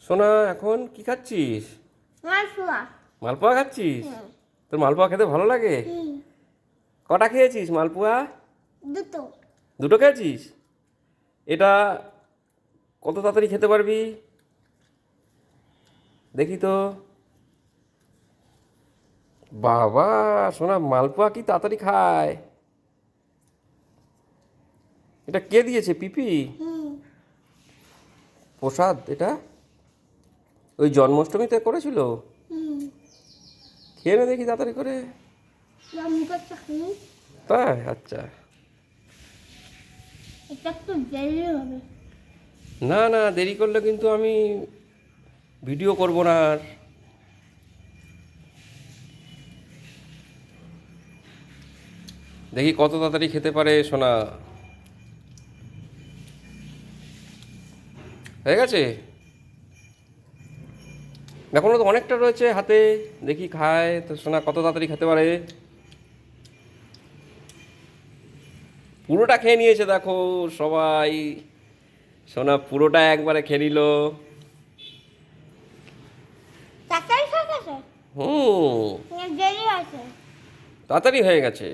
সোনা এখন কি খাচ্ছিস? মালপোয়া। মালপোয়া খাচ্ছিস? তোর মালপোয়া খেতে ভালো লাগে? কটা খেয়েছিস মালপোয়া? দুটো। দুটো খেয়েছিস? এটা কত তাড়াতাড়ি খেতে পারবি? দেখি তো। বাবা, সোনা মালপোয়া কি তাড়াতাড়ি খায়! এটা কে দিয়েছে? পিপি? প্রসাদ এটা? ওই জন্মাষ্টমীতে করেছিল? খেয়ে নে দেখি তাড়াতাড়ি করে। তাই? আচ্ছা। এটা একটু দেরি হবে। না না, দেরি করলে কিন্তু আমি ভিডিও করব না আর। দেখি কত তাড়াতাড়ি খেতে পারে সোনা। হয়ে গেছে? এখনো তো অনেকটা রয়েছে হাতে। দেখি খায় তো সোনা কত তাড়াতাড়ি খেতে পারে। পুরোটা খেয়ে নিয়েছে দেখো সবাই। সোনা পুরোটা একবারে খেয়ে নিল। তাড়াতাড়ি হয়ে গেছে? হুম, দেরি আছে। তাড়াতাড়ি হয়ে গেছে।